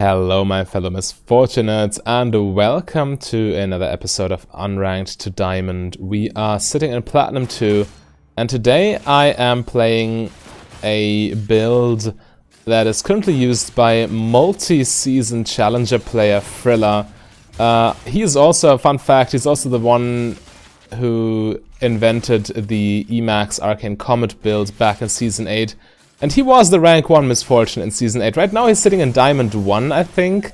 Hello my fellow misfortunates and welcome to another episode of Unranked to Diamond. We are sitting in Platinum 2 and today I am playing a build that is currently used by multi-season challenger player Thriller. He is also, fun fact, he's also the one who invented the Emax Arcane Comet build back in Season 8. And he was the rank 1 misfortune in Season 8. Right now he's sitting in Diamond 1, I think.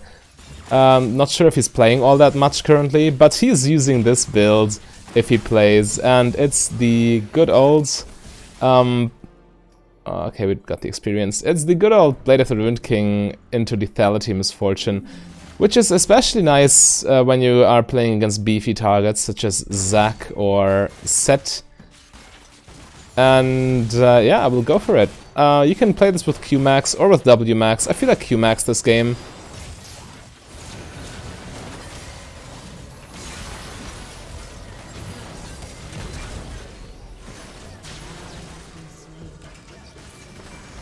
Not sure if he's playing all that much currently, but he's using this build if he plays. And it's the good old... okay, we got the experience. It's the good old Blade of the Ruined King into lethality misfortune, which is especially nice when you are playing against beefy targets such as Zac or Set. And yeah, I will go for it. You can play this with Qmax or with Wmax. I feel like Qmax this game.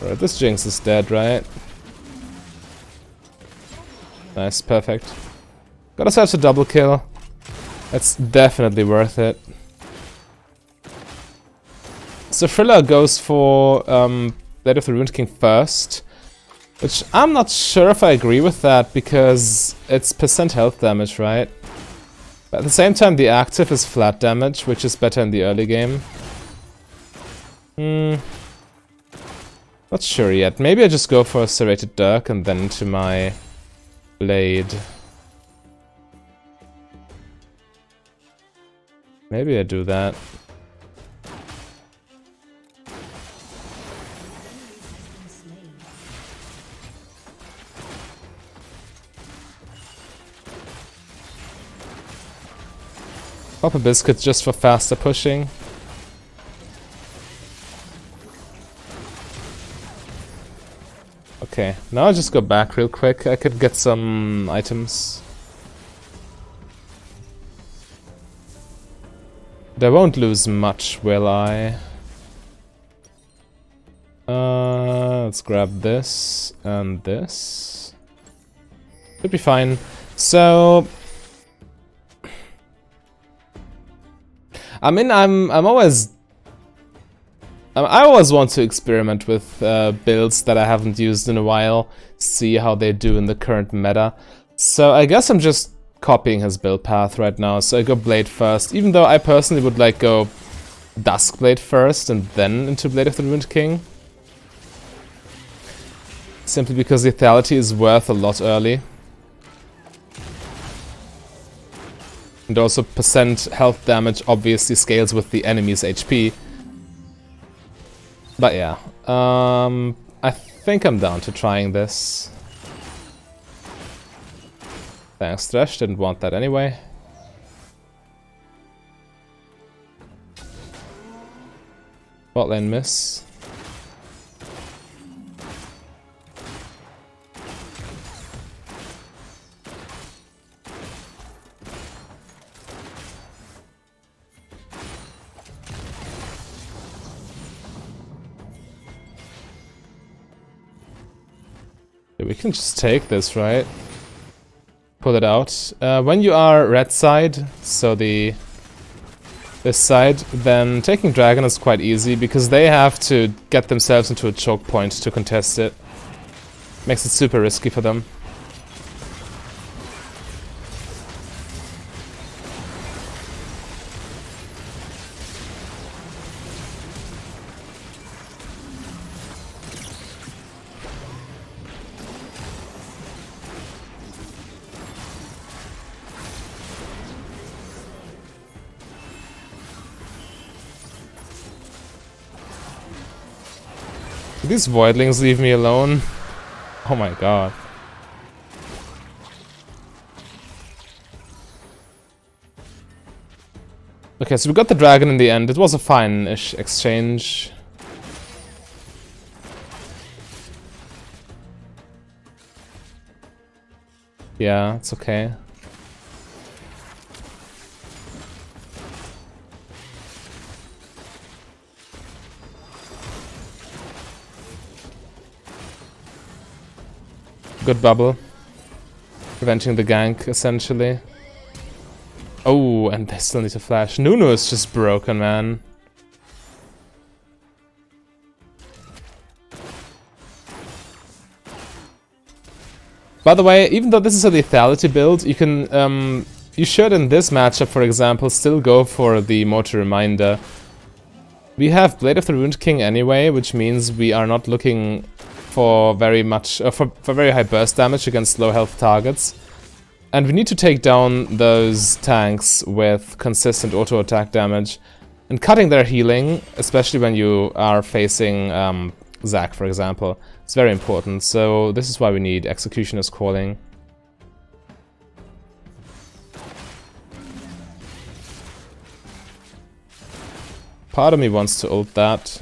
Alright, this Jinx is dead, right? Nice, perfect. Got ourselves a double kill. That's definitely worth it. So Thriller goes for Blade of the Ruined King first, which I'm not sure if I agree with that because it's % health damage, right? But at the same time the active is flat damage, which is better in the early game. Not sure yet. Maybe I just go for a Serrated Dirk and then into my Blade. Maybe I do that. Pop a biscuit just for faster pushing. Okay, now I'll just go back real quick. I could get some items. But I won't lose much, will I? Let's grab this and this. Should be fine. So... I mean, I always want to experiment with builds that I haven't used in a while, see how they do in the current meta. So I guess I'm just copying his build path right now. So I go Blade first, even though I personally would like go Duskblade first and then into Blade of the Ruined King. Simply because lethality is worth a lot early. And also % health damage obviously scales with the enemy's HP. But yeah, I think I'm down to trying this. Thanks Thresh, didn't want that anyway. Bot lane miss. We can just take this, right? Pull it out. When you are red side, so this side, then taking Dragon is quite easy because they have to get themselves into a choke point to contest it. Makes it super risky for them. These voidlings leave me alone. Oh my god. Okay, so we got the dragon in the end. It was a fine-ish exchange. Yeah, it's okay. Good bubble. Preventing the gank, essentially. Oh, and they still need to flash. Nunu is just broken, man. By the way, even though this is a lethality build, you can, you should in this matchup, for example, still go for the Mortar Reminder. We have Blade of the Ruined King anyway, which means we are not looking for very much, for very high burst damage against low health targets. And we need to take down those tanks with consistent auto attack damage. And cutting their healing, especially when you are facing Zac, for example, it's very important. So this is why we need Executioner's Calling. Part of me wants to ult that.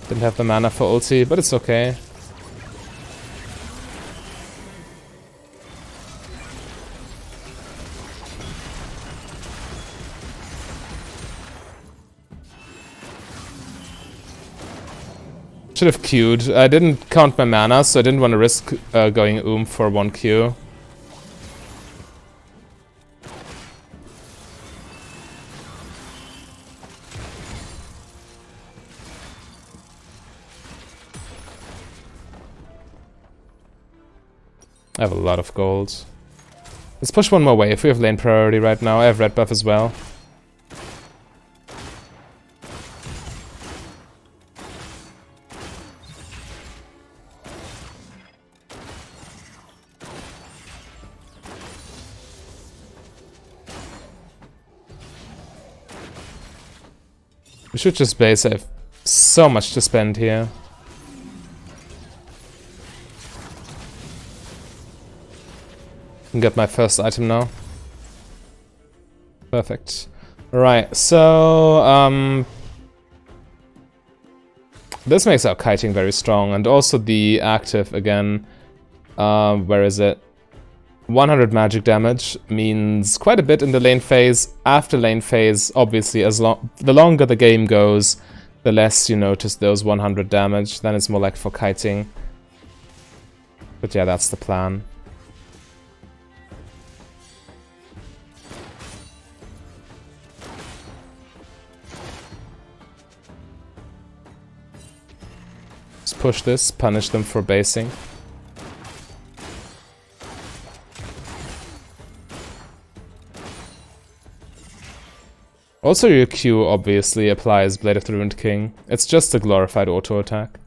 Didn't have the mana for ulti, but it's okay. Should have queued. I didn't count my mana, so I didn't want to risk going for 1 Q. I have a lot of gold. Let's push one more wave. We have lane priority right now. I have red buff as well. We should just base. I have so much to spend here. Can get my first item now. Perfect. Right, so this makes our kiting very strong, and also the active again. Where is it? 100 magic damage means quite a bit in the lane phase. After lane phase, obviously, the longer the game goes, the less you notice those 100 damage. Then it's more like for kiting. But yeah, that's the plan. Let's push this, punish them for basing. Also, your Q obviously applies Blade of the Ruined King. It's just a glorified auto attack.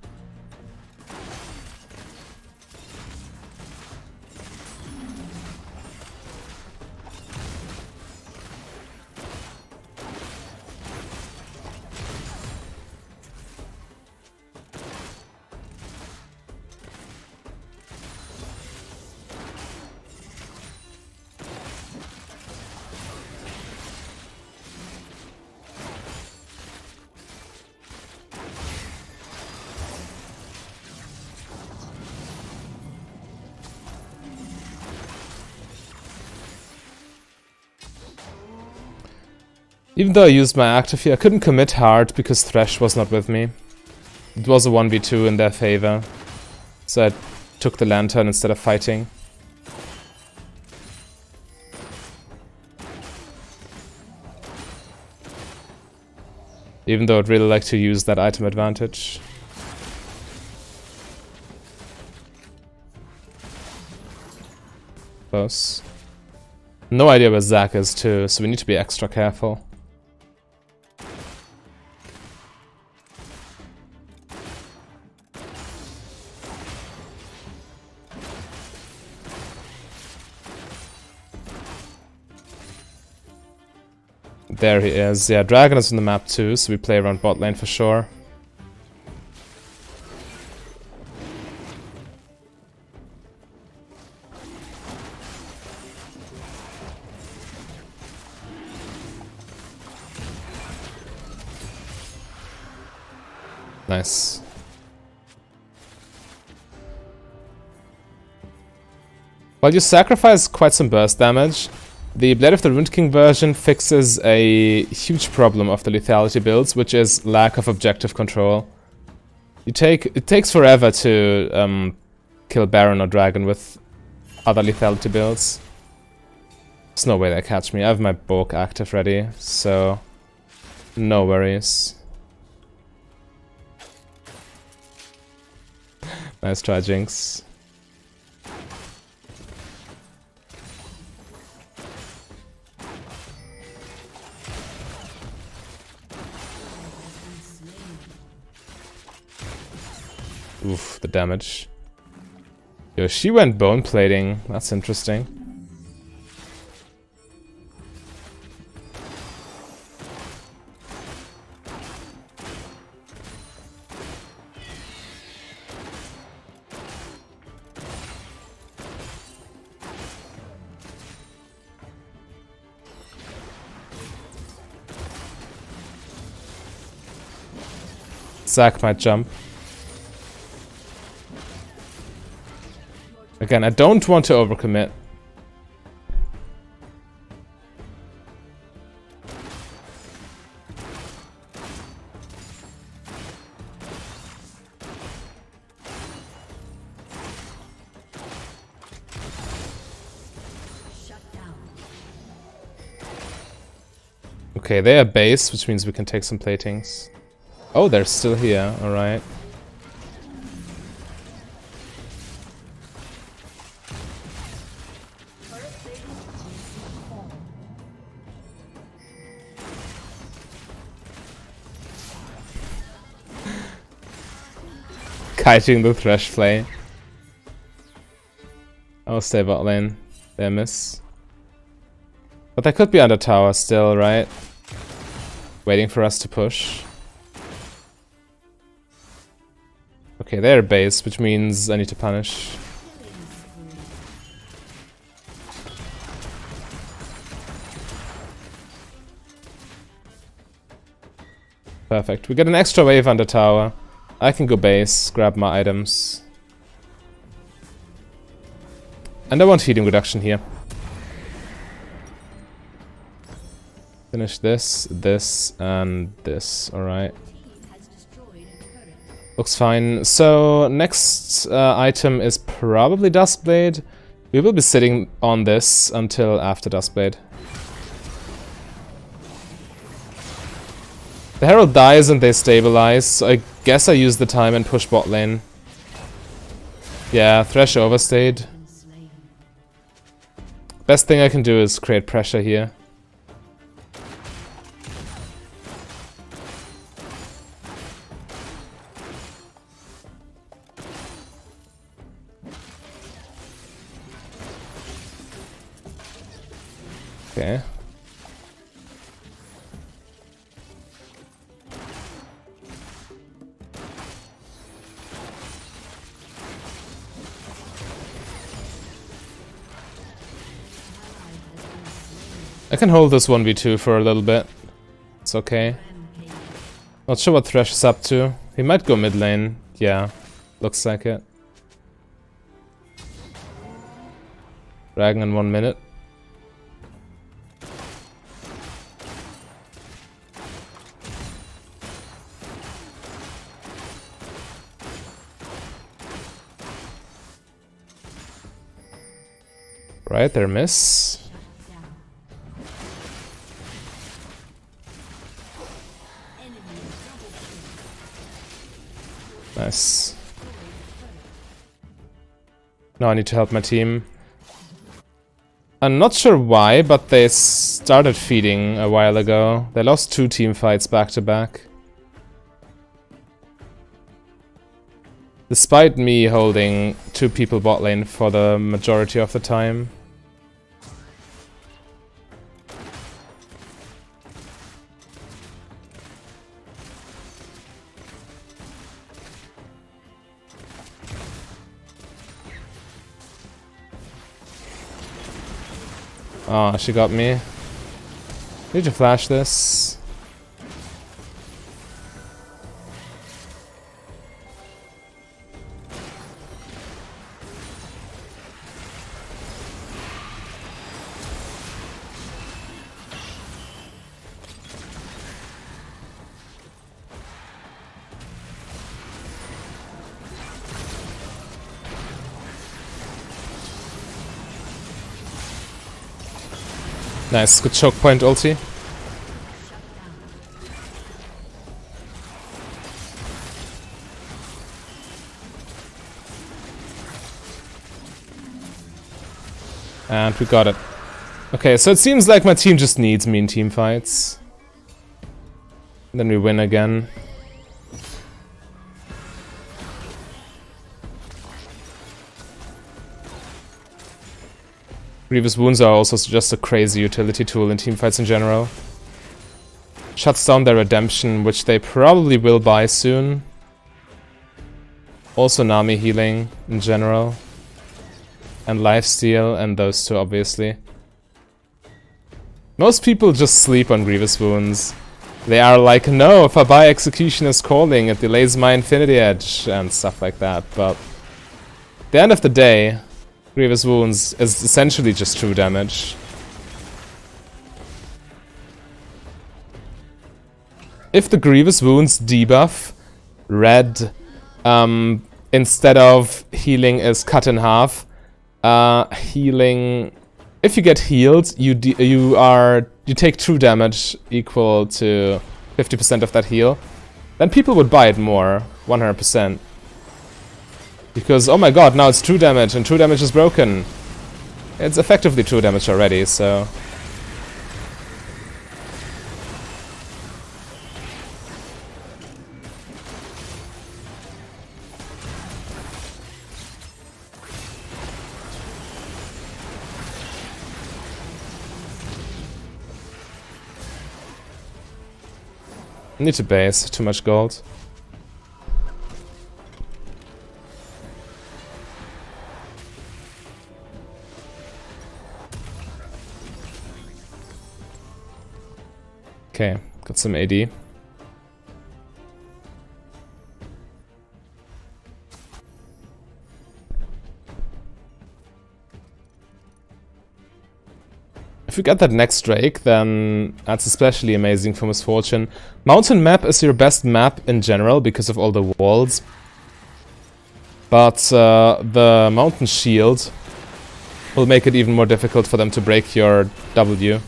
Even though I used my active here, I couldn't commit hard because Thresh was not with me. It was a 1v2 in their favor, so I took the lantern instead of fighting. Even though I'd really like to use that item advantage. Close. No idea where Zac is too, so we need to be extra careful. There he is. Yeah, Dragon is on the map too, so we play around bot lane for sure. Nice. While you sacrifice quite some burst damage, the Blade of the Ruined King version fixes a huge problem of the lethality builds, which is lack of objective control. It takes forever to kill Baron or Dragon with other lethality builds. There's no way they catch me. I have my Bork active ready, so no worries. Nice try, Jinx. Oof, the damage. Yo, she went bone plating. That's interesting. Zac might jump. Again, I don't want to overcommit. Okay, they are base, which means we can take some platings. Oh, they're still here, alright. Kiting the Thresh play. I'll stay bot lane. They miss. But they could be under tower still, right? Waiting for us to push. Okay, they're base, which means I need to punish. Perfect. We get an extra wave under tower. I can go base, grab my items. And I want healing reduction here. Finish this, this, and this. Alright. Looks fine. So, next item is probably Duskblade. We will be sitting on this until after Duskblade. The Herald dies and they stabilize, so I guess I use the time and push bot lane. Yeah, Thresh overstayed. Best thing I can do is create pressure here. Okay. I can hold this 1v2 for a little bit. It's okay. Not sure what Thresh is up to. He might go mid lane. Yeah, looks like it. Dragon in 1 minute. Right, there miss. Nice. Now I need to help my team. I'm not sure why, but they started feeding a while ago. They lost 2 team fights back to back. Despite me holding 2 people bot lane for the majority of the time. Oh, she got me. Need to flash this. Nice, good choke point ulti. And we got it. Okay, so it seems like my team just needs me in team fights. Then we win again. Grievous Wounds are also just a crazy utility tool in teamfights in general. Shuts down their redemption, which they probably will buy soon. Also Nami healing in general. And lifesteal, and those two obviously. Most people just sleep on Grievous Wounds. They are like, no, if I buy Executioner's Calling, it delays my Infinity Edge, and stuff like that, but... at the end of the day, Grievous Wounds is essentially just true damage. If the Grievous Wounds debuff, red, instead of healing is cut in half, healing... if you get healed, you take true damage equal to 50% of that heal, then people would buy it more, 100%. Because, oh my god, now it's true damage, and true damage is broken. It's effectively true damage already, so... need to base, too much gold. Okay, got some AD. If you get that next Drake, then that's especially amazing for Misfortune. Mountain map is your best map in general because of all the walls. But the mountain shield will make it even more difficult for them to break your W.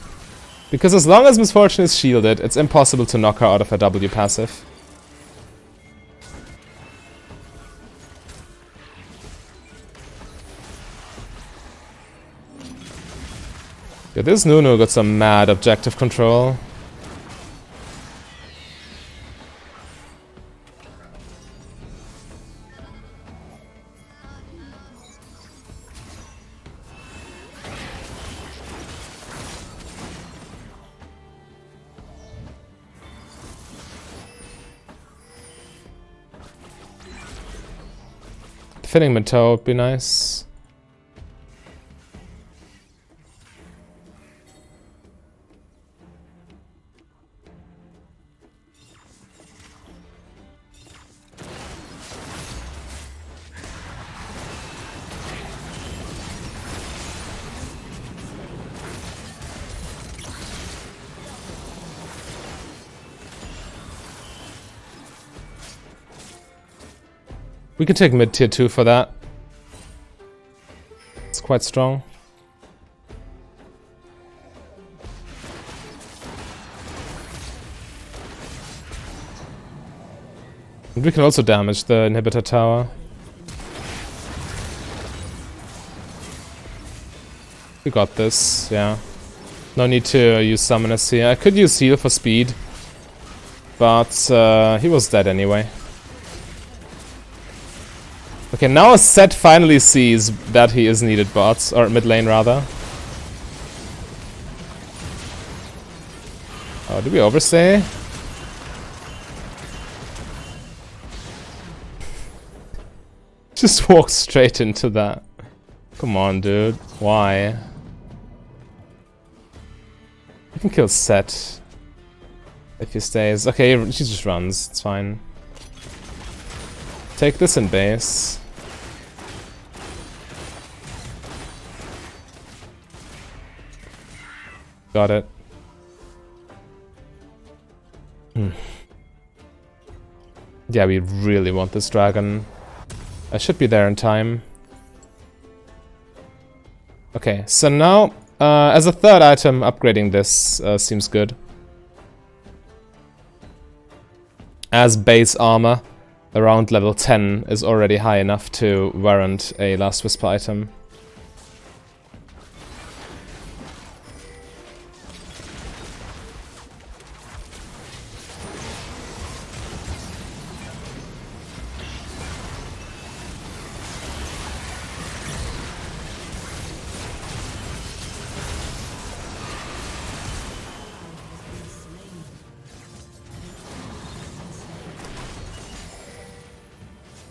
Because as long as Misfortune is shielded, it's impossible to knock her out of her W passive. Yeah, this Nunu got some mad objective control. Defending Mentor would be nice. We can take mid tier 2 for that. It's quite strong. And we can also damage the inhibitor tower. We got this, yeah. No need to use Summoners here. I could use heal for speed, but he was dead anyway. Okay, now Set finally sees that he is needed bots, or mid lane rather. Oh, did we overstay? Just walk straight into that. Come on, dude. Why? You can kill Set if he stays. Okay, she just runs. It's fine. Take this in base. Got it. Yeah, we really want this dragon. I should be there in time. Okay, so now As a third item, upgrading this seems good. As base armor, around level 10 is already high enough to warrant a Last Whisper item.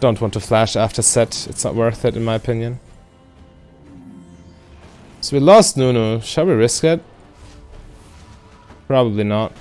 Don't want to flash after set, it's not worth it in my opinion. So we lost Nunu, shall we risk it? Probably not.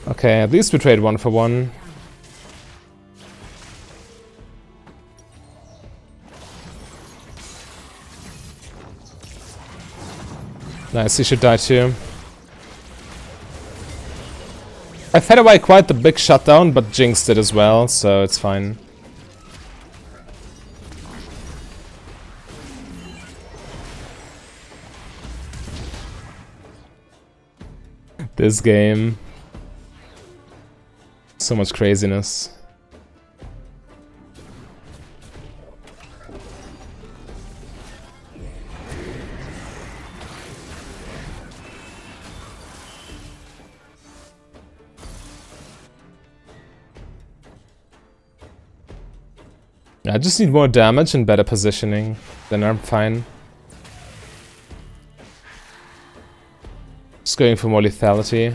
Okay, at least we trade 1 for 1. Nice, he should die too. I fed away quite the big shutdown, but Jinx did as well, so it's fine. This game. So much craziness. I just need more damage and better positioning, then I'm fine. Just going for more lethality.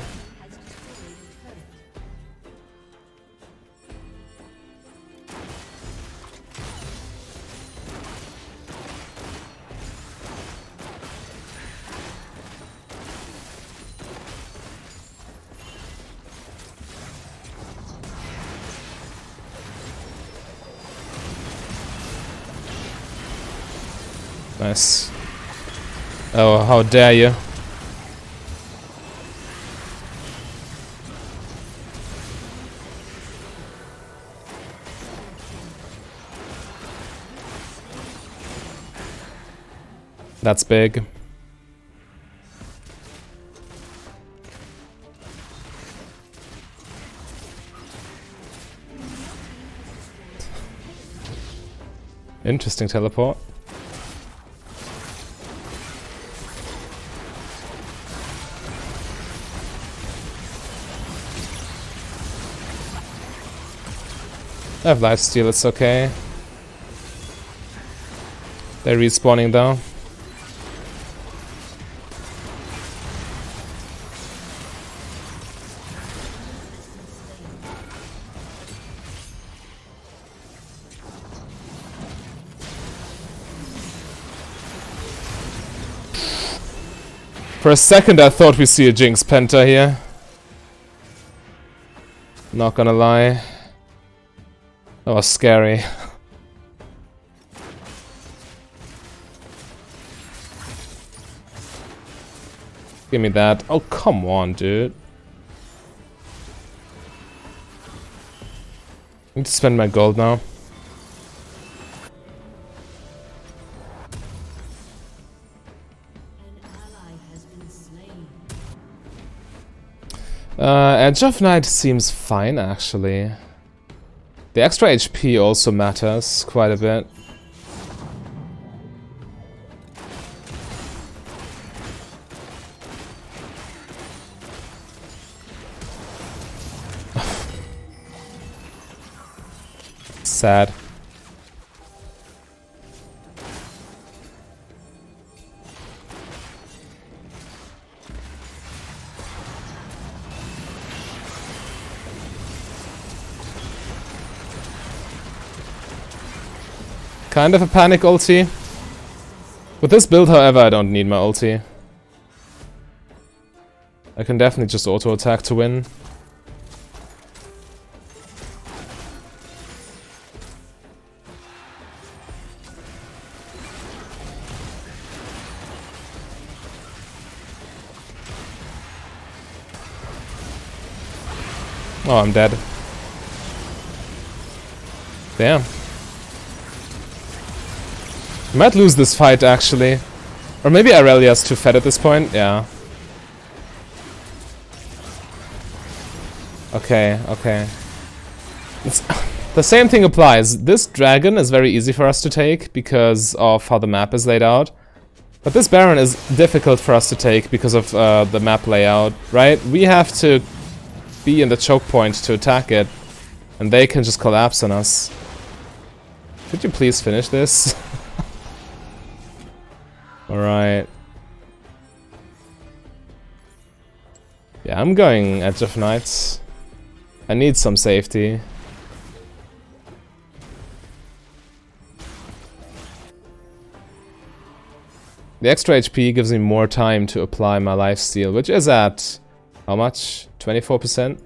Nice. Oh, how dare you. That's big. Interesting teleport. I have lifesteal, it's okay. They're respawning though. For a second I thought we see a Jinx Penta here. Not gonna lie. That was scary. Give me that. Oh, come on, dude. I need to spend my gold now. Edge of Night seems fine, actually. The extra HP also matters quite a bit. Sad. Kind of a panic ulti. With this build, however, I don't need my ulti. I can definitely just auto attack to win. Oh, I'm dead. Damn. Might lose this fight, actually. Or maybe Irelia's too fed at this point. Yeah. Okay, okay. The same thing applies. This dragon is very easy for us to take because of how the map is laid out. But this Baron is difficult for us to take because of the map layout, right? We have to be in the choke point to attack it. And they can just collapse on us. Could you please finish this? Alright. Yeah, I'm going Edge of Knights. I need some safety. The extra HP gives me more time to apply my lifesteal, which is at... how much? 24%?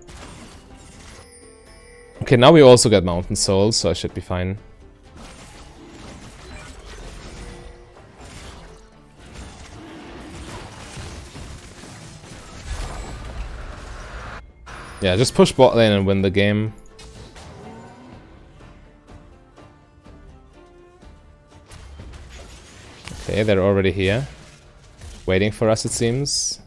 Okay, now we also get Mountain Souls, so I should be fine. Yeah, just push bot lane and win the game. Okay, they're already here. Waiting for us, it seems.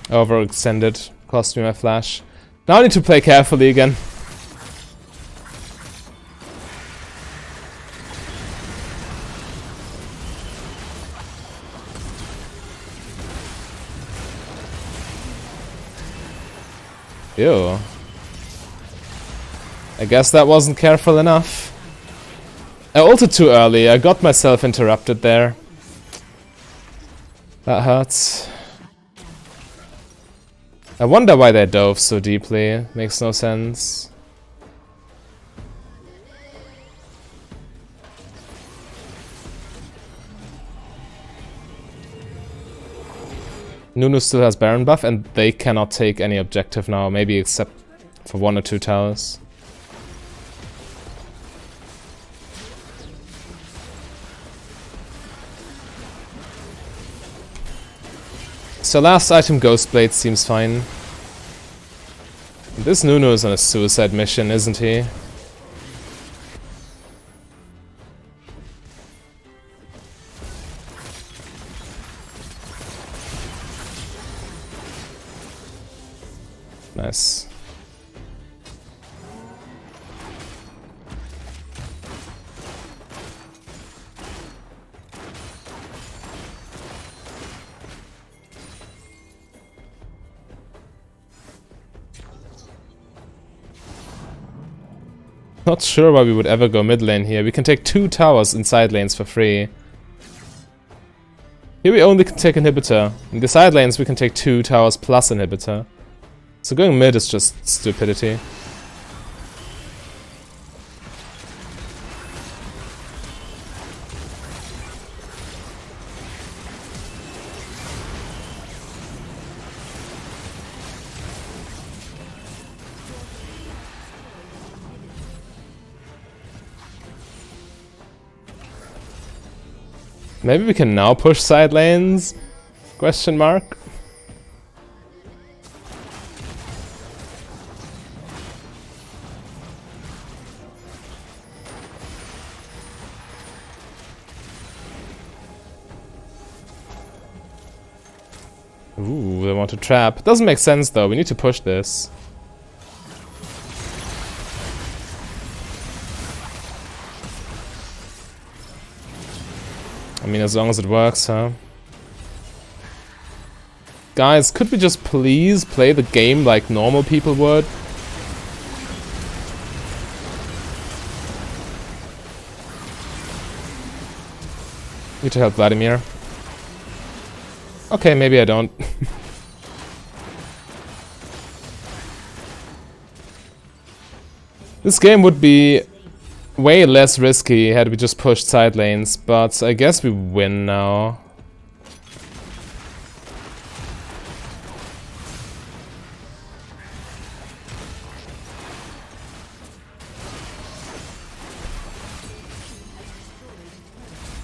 Overextended, cost me my flash. Now I need to play carefully again. Ew. I guess that wasn't careful enough. I ulted too early, I got myself interrupted there. That hurts. I wonder why they dove so deeply. Makes no sense. Nunu still has Baron buff and they cannot take any objective now, maybe except for 1 or 2 towers. So last item Ghostblade seems fine. This Nunu is on a suicide mission, isn't he? Nice. Not sure why we would ever go mid lane here. We can take 2 towers in side lanes for free. Here we only can take inhibitor. In the side lanes we can take 2 towers plus inhibitor. So going mid is just stupidity. Maybe we can now push side lanes? Question mark. Ooh, they want to trap. Doesn't make sense though, we need to push this. I mean, as long as it works, huh? Guys, could we just please play the game like normal people would? Need to help Vladimir. Okay, maybe I don't. This game would be way less risky had we just pushed side lanes, but I guess we win now.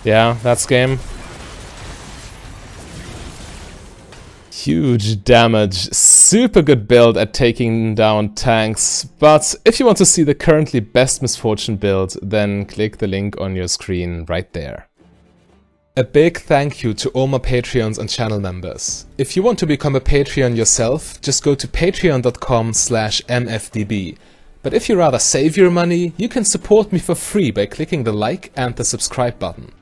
Yeah, that's game. Huge damage, super good build at taking down tanks, but if you want to see the currently best Misfortune build, then click the link on your screen right there. A big thank you to all my Patreons and channel members. If you want to become a Patreon yourself, just go to patreon.com/mfdb. But if you rather save your money, you can support me for free by clicking the like and the subscribe button.